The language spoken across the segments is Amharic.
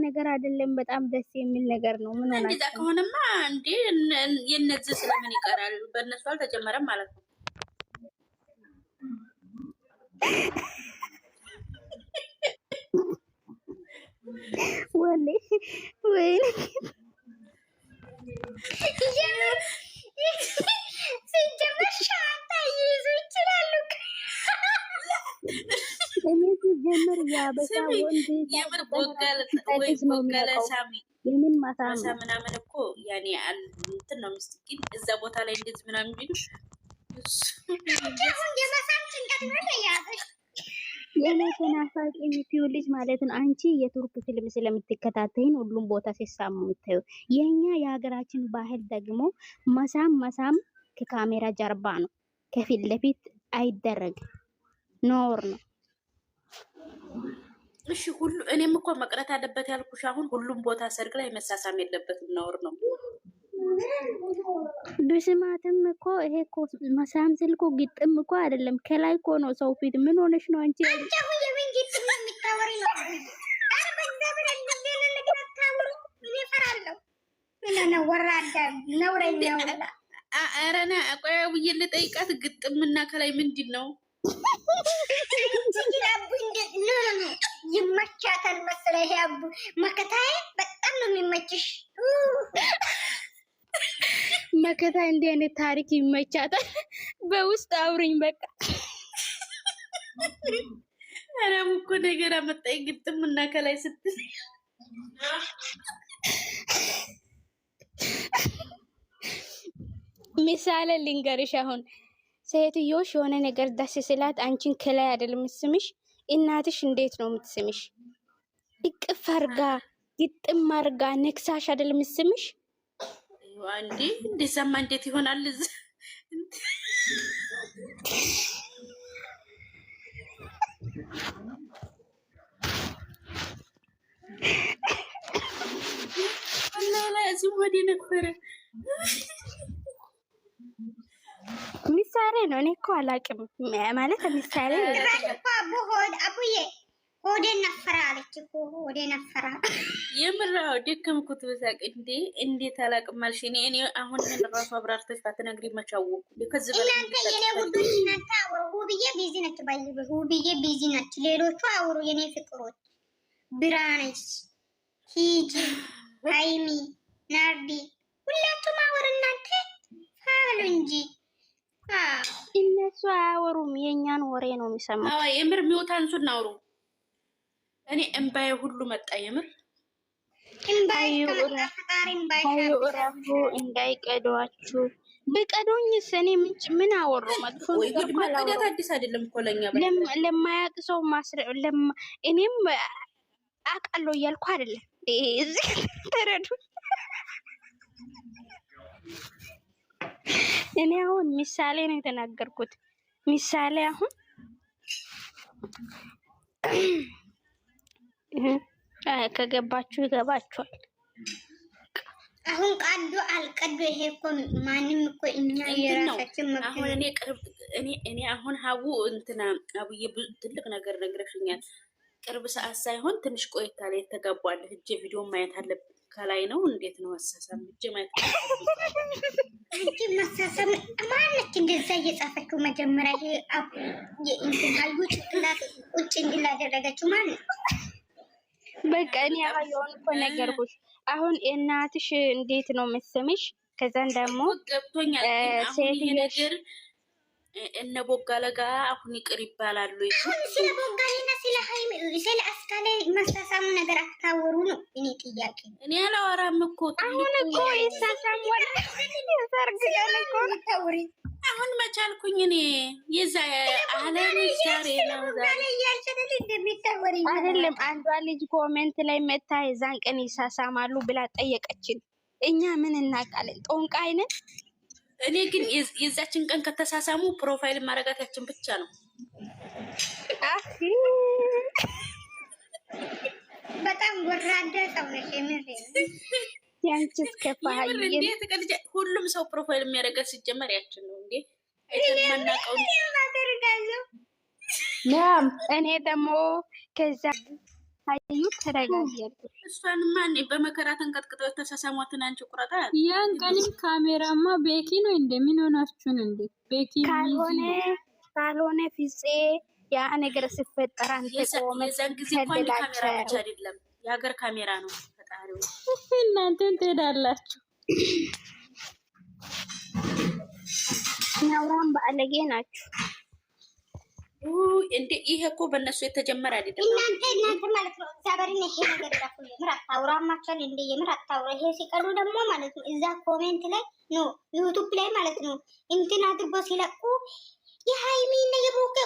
ነገር አይደለም። በጣም ደስ የሚል ነገር ነው። ምን ሆነ እንደዛ ከሆነማ እንዴ የነዚህ ስለምን ይቀራል? በእነሱ አልተጀመረም ማለት ነው። ወሌ ወይ ሲጀመር ሻንጣ ይይዙ ይችላሉ። ጀምር ያበሳ ወንድ የምር ቦጋለ ሳሚ የምን ማሳ ምናምን እኮ ያኔ እንትን ነው ምስኪን እዛ ቦታ ላይ እንደዚህ ምናምን ቢሉ የኔ ተናፋቂ የምትይው ልጅ ማለት ነው። አንቺ የቱርክ ፊልም ስለምትከታተይን ሁሉም ቦታ ሲሳሙ የምታዩ የኛ የሀገራችን ባህል ደግሞ መሳም ከካሜራ ጀርባ ነው፣ ከፊት ለፊት አይደረግም። ኖር ነው። እሺ ሁሉ እኔም እኮ መቅረት አለበት ያልኩሽ አሁን ሁሉም ቦታ ሰርግ ላይ መሳሳም የለበትም፣ ነውር ነው። ብስማትም እኮ ይሄ እኮ መሳም ስልኮ ግጥም እኮ አይደለም፣ ከላይ እኮ ነው ሰው ፊት። ምን ሆነሽ ነው አንቺ? አንቺ የምን ግጥም ነው የምታወሪ ነው? አረ በእግዚአብሔር እንደዚህ ነገር አታውሩ። እኔ እፈራለሁ። ምን ነው ወራዳ ነውረኛ ወላ አረና አቆያ ብዬ ልጠይቃት ግጥምና ከላይ ምንድን ነው? ይመቻታል መሰለህ? ያቡ መከታዬ በጣም ነው የሚመችሽ። መከታ እንዲህ አይነት ታሪክ ይመቻታል። በውስጥ አውሪኝ በቃ። ኧረ እኮ ነገር አመጣኝ ግጥም እና ከላይ ስትል ምሳሌ ልንገርሽ። አሁን ሴትዮሽ የሆነ ነገር ደስ ስላት አንቺን ከላይ አይደል የምትስምሽ? እናትሽ እንዴት ነው የምትስምሽ? እቅፍ አርጋ ግጥም አርጋ ነክሳሽ አይደል የምትስምሽ? አንዴ እንደዛማ እንዴት ይሆናል? ለዚህ ወዲ ነበረ ምሳሌ ነው። እኔ እኮ አላቅም ማለት ምሳሌ ሆድ አቡዬ ሆዴ ነፈራ አለች እኮ ሆዴ ነፈራ። የምራው ደከምኩት በሳቅ። እንዴት አላቅም አልሽ? እኔ አሁን ምን ራሱ አብራርተሽ ባትነግሪ መቻወቁ ከዚህ በላይ እናንተ የኔ ውዶች እናንተ አውሩ። ውብዬ ቢዚ ነች፣ ውብዬ ቢዚ ነች። ሌሎቹ አውሩ የኔ ፍቅሮች። ብራነሽ፣ ሂጂ፣ ሃይሚ፣ ናርዲ ሁላችሁም አውሩ እናንተ ፋሉ እንጂ እነሱ አያወሩም። የኛን ወሬ ነው የሚሰማው። አዎ የምር ሚውታንሱ እናውሩ። እኔ እምባዬ ሁሉ መጣ። የምር እምባዬ እራፉ እንዳይቀዷችሁ። ብቀዶኝስ እኔ ምን አወሩ? መጥፎ ነገር መቀዳት አዲስ አይደለም እኮ ለኛ። ለማያውቅ ሰው እኔም አውቃለሁ እያልኩ አይደለም። እዚህ ተረዱ። እኔ አሁን ምሳሌ ነው የተናገርኩት። ምሳሌ አሁን ከገባችሁ ይገባችኋል። አሁን ቀዶ አልቀዶ ይሄ እኮ ማንም እኮ እኛ የራሳችን አሁን እኔ አሁን ሀቡ እንትና አቡዬ ትልቅ ነገር ነግረሽኛል። ቅርብ ሰዓት ሳይሆን ትንሽ ቆይታ ላይ የተጋቧል። እጄ ቪዲዮ ማየት አለብን። ከላይ ነው እንዴት ነው አሳሳም እጄ ማየት እንጂ መሳሰም ማነች እንደዛ እየጻፈችው መጀመሪያ ይሄ የእንትን ሀዩ ጭቅላት ቁጭ እንዲል አደረገችው ማለት በቃ እኔ ያየውን እኮ ነገርኩሽ። አሁን እናትሽ እንዴት ነው መስምሽ? ከዛን ደግሞ ገብቶኛል። አሁን ይሄ ነገር እነ ቦጋለ ጋር አሁን ይቅር ይባላሉ። ስለ ቦጋሌና ስለ ሃይሚ ስለ አስካለ መሳሳሙ ነገር አታወሩ ነው እኔ ጥያቄ። እኔ አላወራም እኮ አሁን እኮ ይሳሳሙ ሰርግ ጋር እኮ ታውሪ። አሁን መቻልኩኝ እኔ የዛ አለም ዛሬ ነው ዛሬ ያልተደለ እንደሚታወሪ አይደለም። አንዷ ልጅ ኮሜንት ላይ መታ የዛን ቀን ይሳሳማሉ ብላ ጠየቀችን። እኛ ምን እናውቃለን? ጦንቃይ ነን። እኔ ግን የዛችን ቀን ከተሳሳሙ ፕሮፋይል ማረጋታችን ብቻ ነው። በጣም ወራዳ ሰው ነሽ። ያንቺስ ከፋይ ሁሉም ሰው ፕሮፋይል የሚያደርጋት ሲጀመር ያችን ነው እንዴ? አይተናናቀው እኔ ደግሞ ከዛ ሀዩ ተረጋጊ። እሷንማ እኔ በመከራ ተንቀጥቅጠው የተሳሳሟትን አንቺ ቁረጣ። ያን ቀንም ካሜራማ ቤኪ ነው እንደምን ሆናችሁን እንዴ? ቤኪ ካልሆነ ፍፄ ያ ነገር ሲፈጠር አንተ ቆመ። የዛን ጊዜ እንኳን ካሜራ ብቻ አይደለም የሀገር ካሜራ ነው። ፈጣሪው እናንተን ትሄዳላችሁ። ነውራን ባለጌ ናችሁ እንዴ! ይሄ እኮ በእነሱ የተጀመረ አይደለም። እናንተ ማለት ነው። እግዚአብሔርን ይሄ ነገር ራሱ የምር አታውራማቻል እንዴ? የምር አታውራ። ይሄ ሲቀሉ ደግሞ ማለት ነው እዛ ኮሜንት ላይ ነው ዩቲዩብ ላይ ማለት ነው እንትን አድርጎ ሲለቁ የሃይሚና የቦከ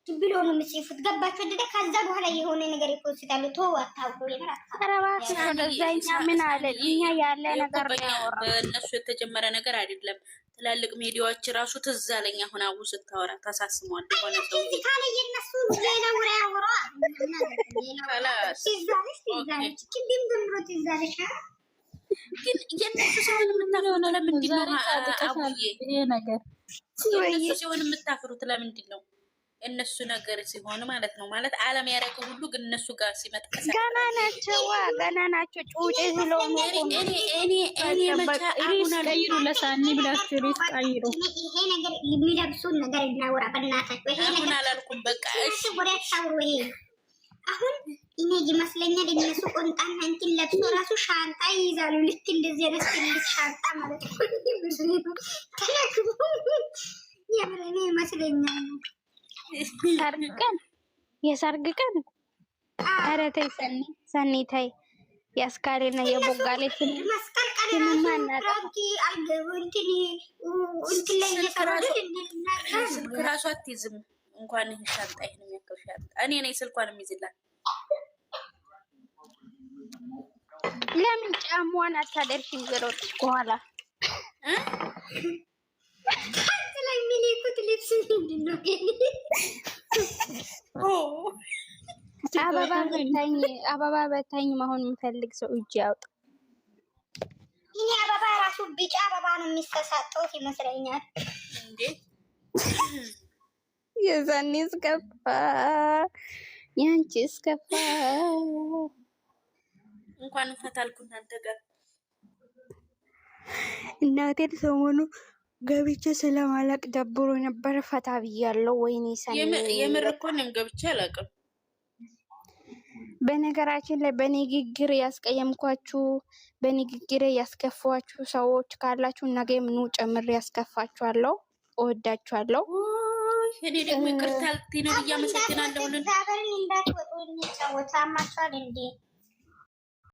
ብሎ ነው የሚጽፉት። ገባችሁ አይደል? ከዛ በኋላ የሆነ ነገር ይፖስታሉ። ተው አታውሩ። የምር አታውሩ። ወደዛኛ ምን አለ? እኛ ያለ ነገር ነው ያወራ። በእነሱ የተጀመረ ነገር አይደለም። ትላልቅ ሚዲያዎች ራሱ ትዝ አለኝ። አሁን አቡ ስታወራ ተሳስሟል። ሆነ ሰው ካለ የነሱ ሌላ ወሬ ያወራ ግን የነሱ ሲሆን የምታፍሩት ለምንድን ነው? አቡዬ ይሄ ነገር የነሱ ሲሆን የምታፍሩት ለምንድን ነው? እነሱ ነገር ሲሆን ማለት ነው ማለት ዓለም ያደረገው ሁሉ ግን እነሱ ጋር ሲመጣ ገና ናቸው ጩጬ ስለሆኑ እኔ መቻ አሁን ቀይሩ ለሳኒ ብላችሁ ሪስ ቀይሩ። ይሄ ነገር የሚለብሱን ነገር እናወራ በእናታችሁ። ይሄ አሁን ነገር አላልኩም። በቃ እሺ ወደ ታውሩ። ይሄ አሁን እኔ ይመስለኛል እነሱ ቆንጣና እንትን ለብሶ ራሱ ሻንጣ ይይዛሉ። ልክ እንደዚህ አይነት ትንሽ ሻንጣ ማለት ነው። የምር ይመስለኛል የሰርግ ቀን ኧረ ተይ ሰኒ ተይ። የአስካሌና የቦጋሌ መስቀል ቀን ራሱ አትይዝም እንኳን ይሄ ሻንጣ ይሄን የሚያክል ሻንጣ እኔ ነኝ ስልኳን የሚይዝላት። ለምን ጫሟን አታደርሽም? ገሮጥሽ ከኋላ ስለሚሊኩት ልብስ ምንድን ነው? አበባ በታኝ መሆን የሚፈልግ ሰው እጅ ያውጣ። ይሄ አበባ ራሱ ቢጫ አበባ ነው የሚሰሳጠውት ይመስለኛል። እንዴ የዛኔ እስከፋ ያንቺ እስከፋ እንኳን ፈታልኩ እናንተ ጋር እናቴን ሰሞኑ ገብቼ ስለማለቅ ደብሮ ነበር። ፈታ ብያለሁ። ወይኔ ሰኒ የምር እኮ እኔም ገብቼ አላውቅም። በነገራችን ላይ በንግግር ያስቀየምኳችሁ በንግግር ያስከፋችሁ ሰዎች ካላችሁ ነገ ምኑ ጨምሬ ያስከፋችኋለሁ። እወዳችኋለሁ። እኔ ደግሞ ይቅርታ ልትይ ነው ብዬ አመሰግናለሁ። ዛበርን እንዳትወጡ እንጫወት። አማችኋል እንዴ?